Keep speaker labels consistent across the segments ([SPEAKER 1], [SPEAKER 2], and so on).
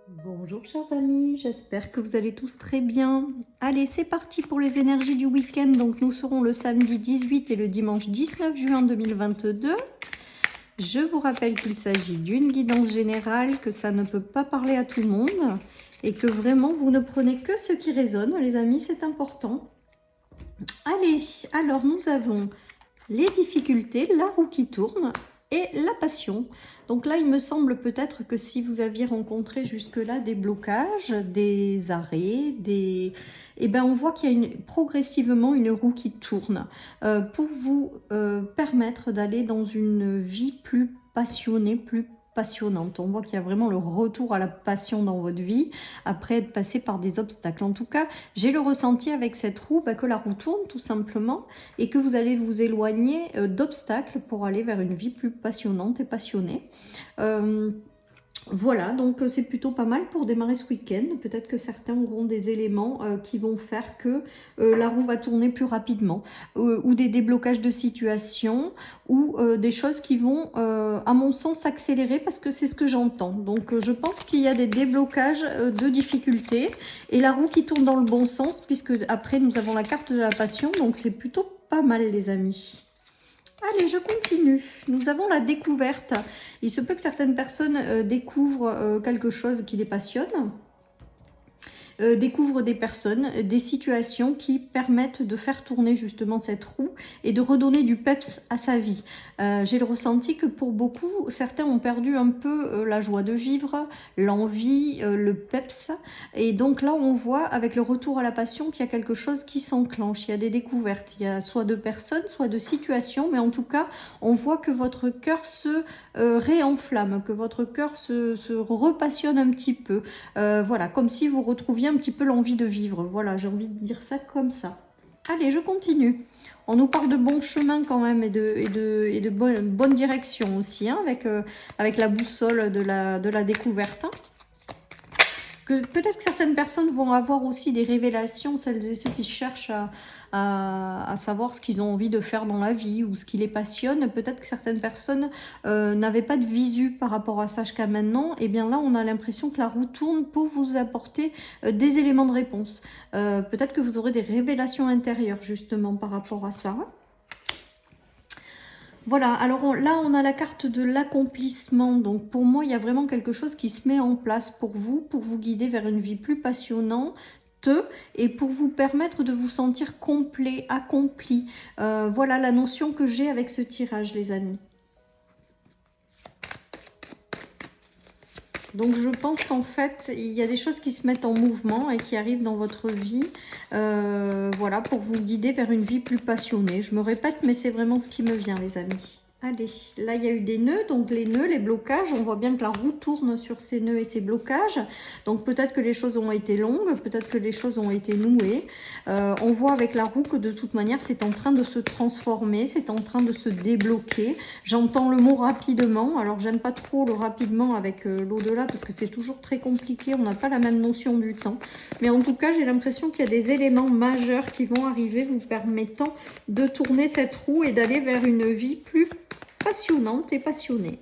[SPEAKER 1] Bonjour chers amis, j'espère que vous allez tous très bien. Allez, c'est parti pour les énergies du week-end. Donc nous serons le samedi 18 et le dimanche 19 juin 2022. Je vous rappelle qu'il s'agit d'une guidance générale, que ça ne peut pas parler à tout le monde et que vraiment vous ne prenez que ce qui résonne, les amis, c'est important. Allez, alors nous avons les difficultés, la roue qui tourne et la passion. Donc là, il me semble peut-être que si vous aviez rencontré jusque-là des blocages, des arrêts, eh ben, on voit qu'il y a progressivement une roue qui tourne pour vous permettre d'aller dans une vie plus passionnée, plus passionnante. On voit qu'il y a vraiment le retour à la passion dans votre vie après être passé par des obstacles. En tout cas, j'ai le ressenti avec cette roue que la roue tourne tout simplement et que vous allez vous éloigner d'obstacles pour aller vers une vie plus passionnante et passionnée. Voilà, donc c'est plutôt pas mal pour démarrer ce week-end. Peut-être que certains auront des éléments qui vont faire que la roue va tourner plus rapidement, ou des déblocages de situation, ou des choses qui vont, à mon sens, accélérer parce que c'est ce que j'entends. Donc je pense qu'il y a des déblocages de difficultés et la roue qui tourne dans le bon sens, puisque après nous avons la carte de la passion, donc c'est plutôt pas mal les amis. Allez, je continue. Nous avons la découverte. Il se peut que certaines personnes découvrent quelque chose qui les passionne. Découvrent des personnes, des situations qui permettent de faire tourner justement cette roue et de redonner du peps à sa vie. J'ai le ressenti que pour beaucoup, certains ont perdu un peu la joie de vivre, l'envie, le peps. Et donc là, on voit avec le retour à la passion qu'il y a quelque chose qui s'enclenche. Il y a des découvertes, il y a soit de personnes, soit de situations, mais en tout cas, on voit que votre cœur se réenflamme, que votre cœur se repassionne un petit peu. Voilà, comme si vous retrouviez un petit peu l'envie de vivre. Voilà, j'ai envie de dire ça comme ça. Allez, je continue. On nous parle de bon chemin quand même et de bonne direction aussi, hein, avec la boussole de la découverte. Hein. Peut-être que certaines personnes vont avoir aussi des révélations, celles et ceux qui cherchent à savoir ce qu'ils ont envie de faire dans la vie ou ce qui les passionne. Peut-être que certaines personnes n'avaient pas de visu par rapport à ça jusqu'à maintenant. Et bien là, on a l'impression que la roue tourne pour vous apporter des éléments de réponse. Peut-être que vous aurez des révélations intérieures justement par rapport à ça. Voilà, alors là, on a la carte de l'accomplissement. Donc, pour moi, il y a vraiment quelque chose qui se met en place pour vous guider vers une vie plus passionnante et pour vous permettre de vous sentir complet, accompli. Voilà la notion que j'ai avec ce tirage, les amis. Donc je pense qu'en fait, il y a des choses qui se mettent en mouvement et qui arrivent dans votre vie, voilà, pour vous guider vers une vie plus passionnée. Je me répète, mais c'est vraiment ce qui me vient, les amis. Allez, là il y a eu des nœuds, donc les nœuds, les blocages, on voit bien que la roue tourne sur ces nœuds et ces blocages. Donc peut-être que les choses ont été longues, peut-être que les choses ont été nouées. On voit avec la roue que de toute manière c'est en train de se transformer, c'est en train de se débloquer. J'entends le mot rapidement, alors j'aime pas trop le rapidement avec l'au-delà parce que c'est toujours très compliqué, on n'a pas la même notion du temps. Mais en tout cas j'ai l'impression qu'il y a des éléments majeurs qui vont arriver vous permettant de tourner cette roue et d'aller vers une vie plus passionnante et passionnée.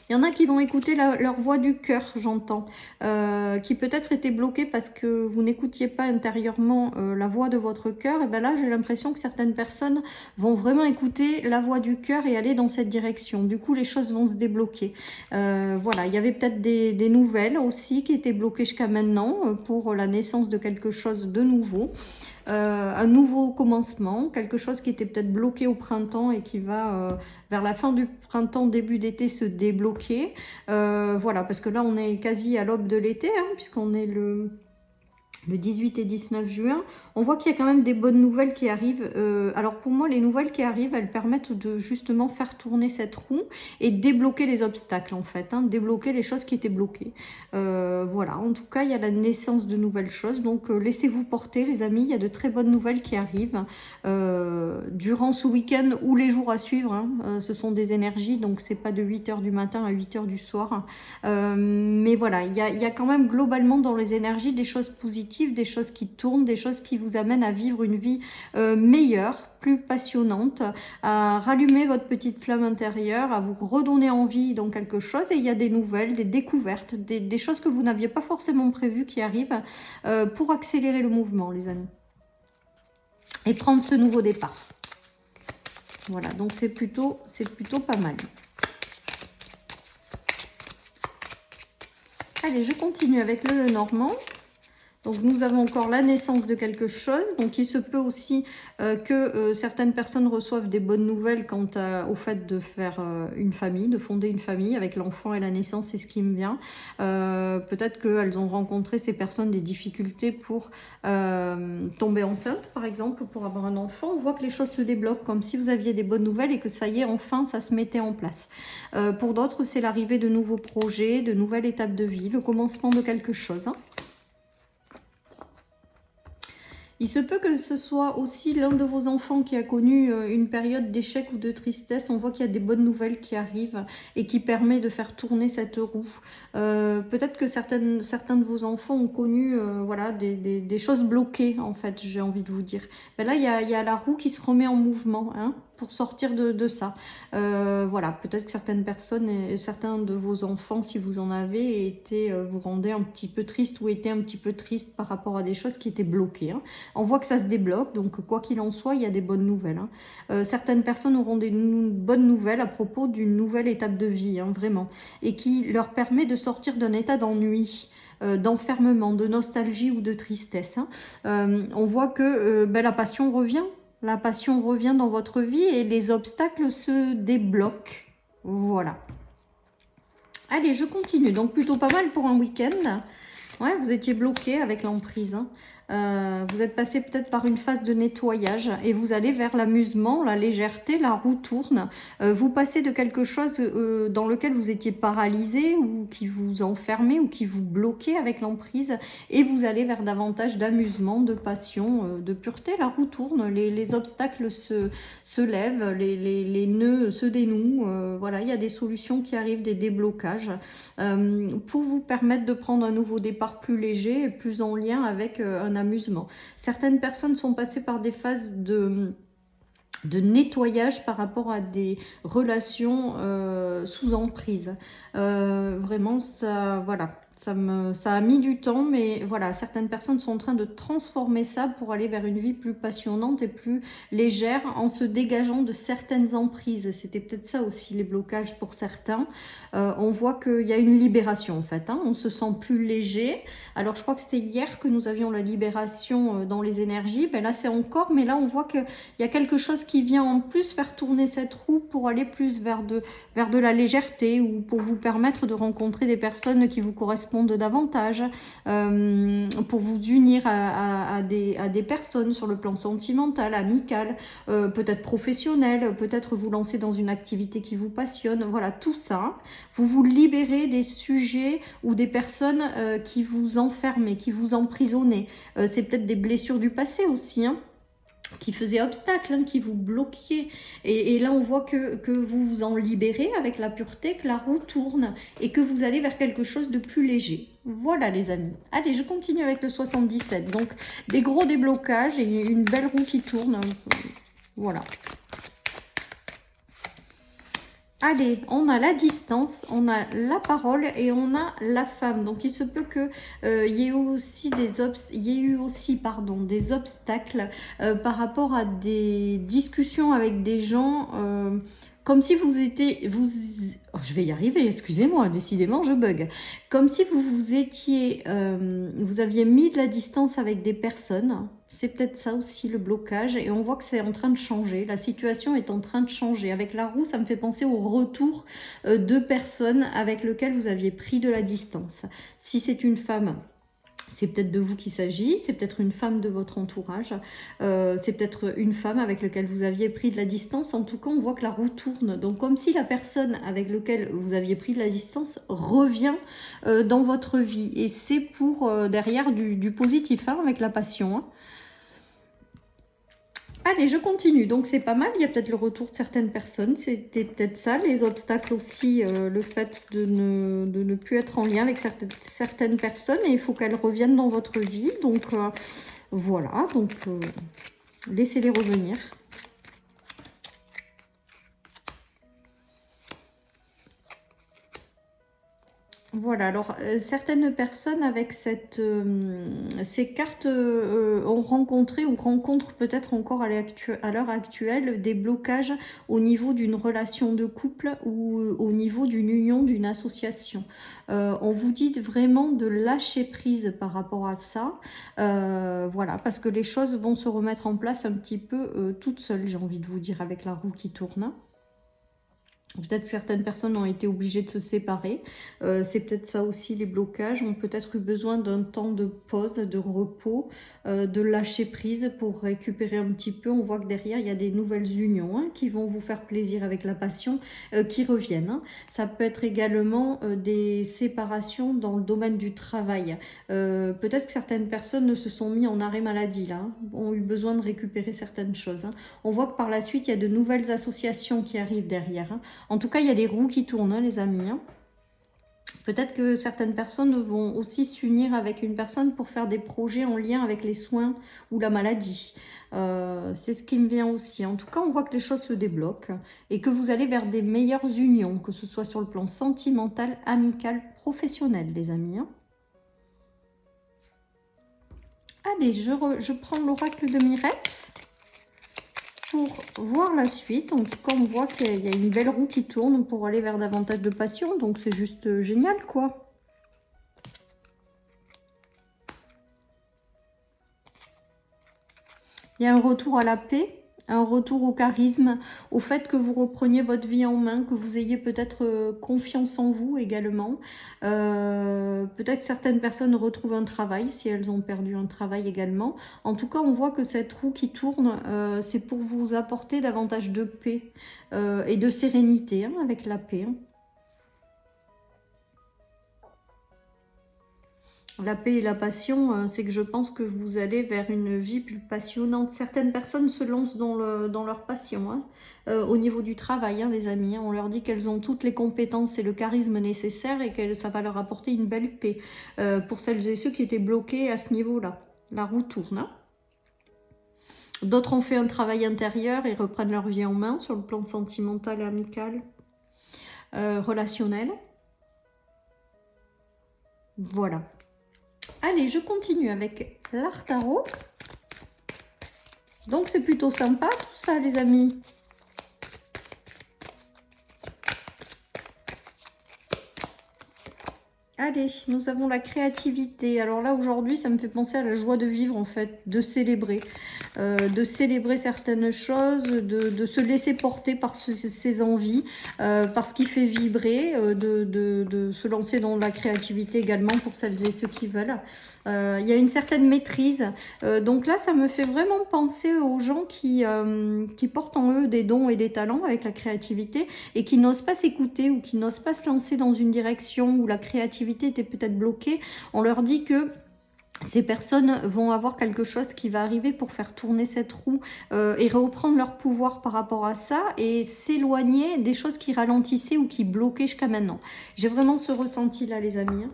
[SPEAKER 1] Il y en a qui vont écouter leur voix du cœur, j'entends, qui peut-être était bloquée parce que vous n'écoutiez pas intérieurement la voix de votre cœur. Et bien là, j'ai l'impression que certaines personnes vont vraiment écouter la voix du cœur et aller dans cette direction. Du coup, les choses vont se débloquer. Voilà, il y avait peut-être des nouvelles aussi qui étaient bloquées jusqu'à maintenant pour la naissance de quelque chose de nouveau. Un nouveau commencement, quelque chose qui était peut-être bloqué au printemps et qui va vers la fin du printemps, début d'été se débloquer. Voilà, parce que là on est quasi à l'aube de l'été, hein, puisqu'on est le 18 et 19 juin, on voit qu'il y a quand même des bonnes nouvelles qui arrivent. Alors pour moi, les nouvelles qui arrivent, elles permettent de justement faire tourner cette roue et débloquer les obstacles en fait, hein, débloquer les choses qui étaient bloquées. Voilà, en tout cas, il y a la naissance de nouvelles choses. Donc laissez-vous porter les amis, il y a de très bonnes nouvelles qui arrivent durant ce week-end ou les jours à suivre. Hein. Ce sont des énergies, donc c'est pas de 8 h du matin à 8 h du soir. Mais voilà, il y a quand même globalement dans les énergies des choses positives positives, des choses qui tournent, des choses qui vous amènent à vivre une vie meilleure, plus passionnante, à rallumer votre petite flamme intérieure, à vous redonner envie dans quelque chose. Et il y a des nouvelles, des découvertes, des choses que vous n'aviez pas forcément prévues qui arrivent pour accélérer le mouvement, les amis. Et prendre ce nouveau départ. Voilà, donc c'est plutôt pas mal. Allez, je continue avec le Lenormand. Donc nous avons encore la naissance de quelque chose. Donc il se peut aussi que certaines personnes reçoivent des bonnes nouvelles quant au fait de faire une famille, de fonder une famille avec l'enfant et la naissance, c'est ce qui me vient. Peut-être qu'elles ont rencontré, ces personnes, des difficultés pour tomber enceinte, par exemple, pour avoir un enfant. On voit que les choses se débloquent, comme si vous aviez des bonnes nouvelles et que ça y est, enfin, ça se mettait en place. Pour d'autres, c'est l'arrivée de nouveaux projets, de nouvelles étapes de vie, le commencement de quelque chose. Hein. Il se peut que ce soit aussi l'un de vos enfants qui a connu une période d'échec ou de tristesse. On voit qu'il y a des bonnes nouvelles qui arrivent et qui permet de faire tourner cette roue. Peut-être que certains de vos enfants ont connu voilà, des choses bloquées, en fait, j'ai envie de vous dire. Ben là, il y a la roue qui se remet en mouvement, hein, pour sortir de ça. Voilà, peut-être que certaines personnes, certains de vos enfants, si vous en avez, vous rendaient un petit peu triste ou étaient un petit peu triste par rapport à des choses qui étaient bloquées. Hein. On voit que ça se débloque, donc quoi qu'il en soit, il y a des bonnes nouvelles. Hein. Certaines personnes auront des bonnes nouvelles à propos d'une nouvelle étape de vie, hein, vraiment, et qui leur permet de sortir d'un état d'ennui, d'enfermement, de nostalgie ou de tristesse. Hein. On voit que la passion revient. La passion revient dans votre vie et les obstacles se débloquent. Voilà. Allez, je continue. Donc, plutôt pas mal pour un week-end. Ouais, vous étiez bloqué avec l'emprise. Hein. Vous êtes passé peut-être par une phase de nettoyage et vous allez vers l'amusement, la légèreté, la roue tourne. Vous passez de quelque chose dans lequel vous étiez paralysé ou qui vous enfermait ou qui vous bloquait avec l'emprise et vous allez vers davantage d'amusement, de passion, de pureté. La roue tourne, les obstacles se lèvent, les nœuds se dénouent. Voilà, il y a des solutions qui arrivent, des déblocages pour vous permettre de prendre un nouveau départ plus léger et plus en lien avec un amusement. Certaines personnes sont passées par des phases de nettoyage par rapport à des relations sous emprise. Vraiment, ça, voilà, ça a mis du temps, mais voilà, certaines personnes sont en train de transformer ça pour aller vers une vie plus passionnante et plus légère en se dégageant de certaines emprises. C'était peut-être ça aussi, les blocages pour certains. On voit qu'il y a une libération en fait, hein. On se sent plus léger. Alors je crois que c'était hier que nous avions la libération dans les énergies. Ben là c'est encore, mais là on voit qu'il y a quelque chose qui vient en plus faire tourner cette roue pour aller plus vers de la légèreté ou pour vous permettre de rencontrer des personnes qui vous correspondent davantage, pour vous unir à des personnes sur le plan sentimental, amical, peut-être professionnel, peut-être vous lancer dans une activité qui vous passionne. Voilà, tout ça, vous vous libérez des sujets ou des personnes qui vous enferment, qui vous emprisonnent. C'est peut-être des blessures du passé aussi, hein, qui faisait obstacle, hein, qui vous bloquiez. Et là, on voit que vous vous en libérez avec la pureté, que la roue tourne et que vous allez vers quelque chose de plus léger. Voilà les amis. Allez, je continue avec le 77. Donc, des gros déblocages et une belle roue qui tourne. Voilà. Allez, on a la distance, on a la parole et on a la femme. Donc, il se peut que y ait aussi des obstacles par rapport à des discussions avec des gens, comme si vous étiez... Oh, je vais y arriver, excusez-moi, décidément, je bug. Comme si vous aviez mis de la distance avec des personnes. C'est peut-être ça aussi le blocage et on voit que c'est en train de changer. La situation est en train de changer. Avec la roue, ça me fait penser au retour de personnes avec lesquelles vous aviez pris de la distance. Si c'est une femme, c'est peut-être de vous qu'il s'agit, c'est peut-être une femme de votre entourage, c'est peut-être une femme avec laquelle vous aviez pris de la distance. En tout cas, on voit que la roue tourne. Donc, comme si la personne avec laquelle vous aviez pris de la distance revient dans votre vie. Et c'est pour derrière du positif, hein, avec la passion. Hein. Allez, je continue. Donc, c'est pas mal. Il y a peut-être le retour de certaines personnes. C'était peut-être ça. Les obstacles aussi, le fait de ne plus être en lien avec certaines personnes. Et il faut qu'elles reviennent dans votre vie. Donc, voilà. Donc, laissez-les revenir. Voilà, alors certaines personnes avec ces cartes ont rencontré ou rencontrent peut-être encore à l'heure actuelle des blocages au niveau d'une relation de couple ou au niveau d'une union, d'une association. On vous dit vraiment de lâcher prise par rapport à ça, voilà, parce que les choses vont se remettre en place un petit peu toutes seules, j'ai envie de vous dire, avec la roue qui tourne. Peut-être certaines personnes ont été obligées de se séparer. C'est peut-être ça aussi, les blocages ont peut-être eu besoin d'un temps de pause, de repos, de lâcher prise pour récupérer un petit peu. On voit que derrière, il y a des nouvelles unions qui vont vous faire plaisir avec la passion, qui reviennent. Ça peut être également des séparations dans le domaine du travail. Peut-être que certaines personnes ne se sont mis en arrêt maladie, là, ont eu besoin de récupérer certaines choses. On voit que par la suite, il y a de nouvelles associations qui arrivent derrière. En tout cas, il y a des roues qui tournent, les amis. Peut-être que certaines personnes vont aussi s'unir avec une personne pour faire des projets en lien avec les soins ou la maladie. C'est ce qui me vient aussi. En tout cas, on voit que les choses se débloquent et que vous allez vers des meilleures unions, que ce soit sur le plan sentimental, amical, professionnel, les amis. Allez, je prends l'oracle de Mirette pour voir la suite. En tout cas, on voit qu'il y a une belle roue qui tourne pour aller vers davantage de passion. Donc, c'est juste génial, quoi. Il y a un retour à la paix, un retour au charisme, au fait que vous repreniez votre vie en main, que vous ayez peut-être confiance en vous également. Peut-être que certaines personnes retrouvent un travail, si elles ont perdu un travail également. En tout cas, on voit que cette roue qui tourne, c'est pour vous apporter davantage de paix et de sérénité, avec la paix. La paix et la passion, c'est que je pense que vous allez vers une vie plus passionnante. Certaines personnes se lancent dans leur passion, au niveau du travail, les amis. On leur dit qu'elles ont toutes les compétences et le charisme nécessaires et que ça va leur apporter une belle paix. Pour celles et ceux qui étaient bloqués à ce niveau-là. La roue tourne. D'autres ont fait un travail intérieur et reprennent leur vie en main sur le plan sentimental, amical, relationnel. Voilà. Allez, je continue avec l'art tarot. Donc, c'est plutôt sympa tout ça, les amis. Allez, nous avons la créativité. Alors là, aujourd'hui, ça me fait penser à la joie de vivre, en fait, de célébrer certaines choses, de se laisser porter par ses envies, par ce qui fait vibrer, de se lancer dans la créativité également pour celles et ceux qui veulent. Il y a une certaine maîtrise. Donc là, ça me fait vraiment penser aux gens qui portent en eux des dons et des talents avec la créativité et qui n'osent pas s'écouter ou qui n'osent pas se lancer dans une direction où la créativité était peut-être bloquée. On leur dit que ces personnes vont avoir quelque chose qui va arriver pour faire tourner cette roue et reprendre leur pouvoir par rapport à ça et s'éloigner des choses qui ralentissaient ou qui bloquaient jusqu'à maintenant. J'ai vraiment ce ressenti là, les amis.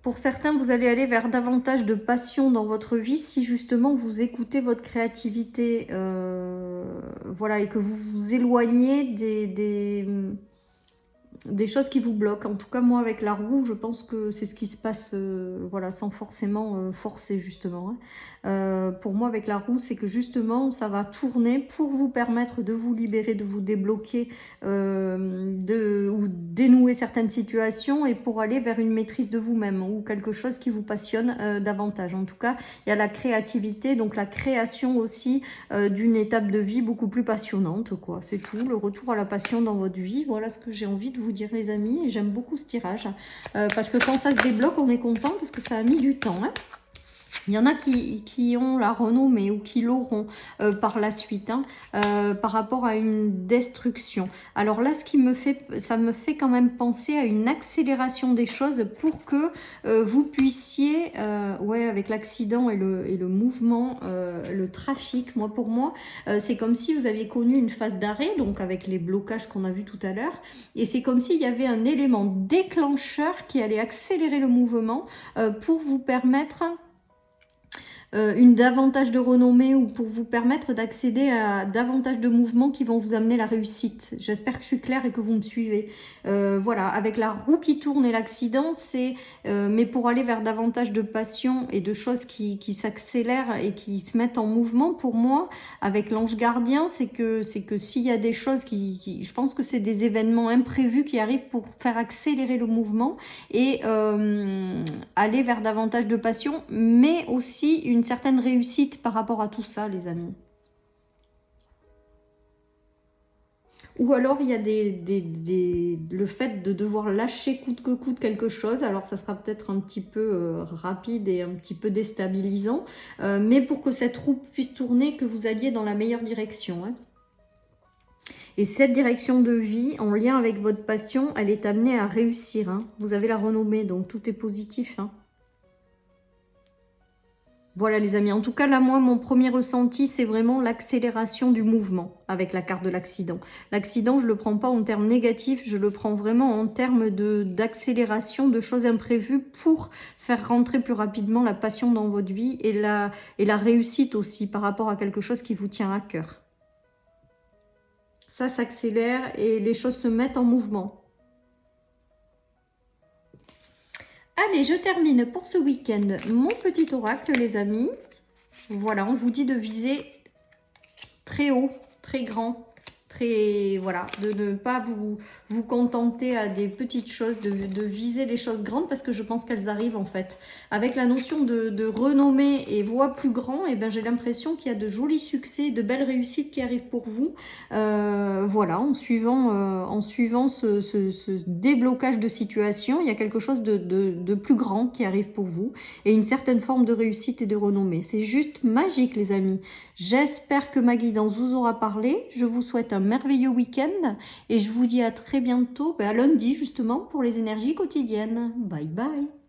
[SPEAKER 1] Pour certains, vous allez aller vers davantage de passion dans votre vie si justement vous écoutez votre créativité, voilà, et que vous vous éloignez des choses qui vous bloquent. En tout cas, moi, avec la roue, je pense que c'est ce qui se passe, voilà, sans forcément forcer, justement. Pour moi, avec la roue, c'est que justement, ça va tourner pour vous permettre de vous libérer, de vous débloquer, ou dénouer certaines situations et pour aller vers une maîtrise de vous-même ou quelque chose qui vous passionne davantage. En tout cas, il y a la créativité, donc la création aussi d'une étape de vie beaucoup plus passionnante, quoi. C'est tout, le retour à la passion dans votre vie. Voilà ce que j'ai envie de vous dire, les amis. J'aime beaucoup ce tirage parce que quand ça se débloque, on est content parce que ça a mis du temps, Il y en a qui ont la renommée ou qui l'auront par la suite, hein, par rapport à une destruction. Alors là, ça me fait quand même penser à une accélération des choses pour que vous puissiez, ouais, avec l'accident et le mouvement, le trafic, pour moi, c'est comme si vous aviez connu une phase d'arrêt, donc avec les blocages qu'on a vus tout à l'heure, et c'est comme s'il y avait un élément déclencheur qui allait accélérer le mouvement pour vous permettre une davantage de renommée ou pour vous permettre d'accéder à davantage de mouvements qui vont vous amener la réussite. J'espère que je suis claire et que vous me suivez. Voilà, avec la roue qui tourne et l'accident, c'est mais pour aller vers davantage de passion et de choses qui s'accélèrent et qui se mettent en mouvement, pour moi, avec l'ange gardien, c'est que s'il y a des choses je pense que c'est des événements imprévus qui arrivent pour faire accélérer le mouvement et aller vers davantage de passion, mais aussi une certaine réussite par rapport à tout ça, les amis. Ou alors il y a le fait de devoir lâcher coûte que coûte quelque chose. Alors ça sera peut-être un petit peu rapide et un petit peu déstabilisant, mais pour que cette roue puisse tourner, que vous alliez dans la meilleure direction, hein. Et cette direction de vie, en lien avec votre passion, elle est amenée à réussir, hein. Vous avez la renommée, donc tout est positif, hein. Voilà les amis, en tout cas là moi mon premier ressenti c'est vraiment l'accélération du mouvement avec la carte de l'accident. L'accident je le prends pas en termes négatifs, je le prends vraiment en termes d'accélération de choses imprévues pour faire rentrer plus rapidement la passion dans votre vie et la réussite aussi par rapport à quelque chose qui vous tient à cœur. Ça s'accélère et les choses se mettent en mouvement. Allez, je termine pour ce week-end mon petit oracle, les amis. Voilà, on vous dit de viser très haut, très grand, voilà, de ne pas vous contenter à des petites choses, de viser les choses grandes parce que je pense qu'elles arrivent en fait. Avec la notion de renommée et voix plus grand, et ben j'ai l'impression qu'il y a de jolis succès, de belles réussites qui arrivent pour vous. Voilà, en suivant ce déblocage de situation, il y a quelque chose de plus grand qui arrive pour vous et une certaine forme de réussite et de renommée. C'est juste magique les amis. J'espère que ma guidance vous aura parlé. Je vous souhaite un merveilleux week-end et je vous dis à très bientôt, à lundi justement pour les énergies quotidiennes. Bye bye.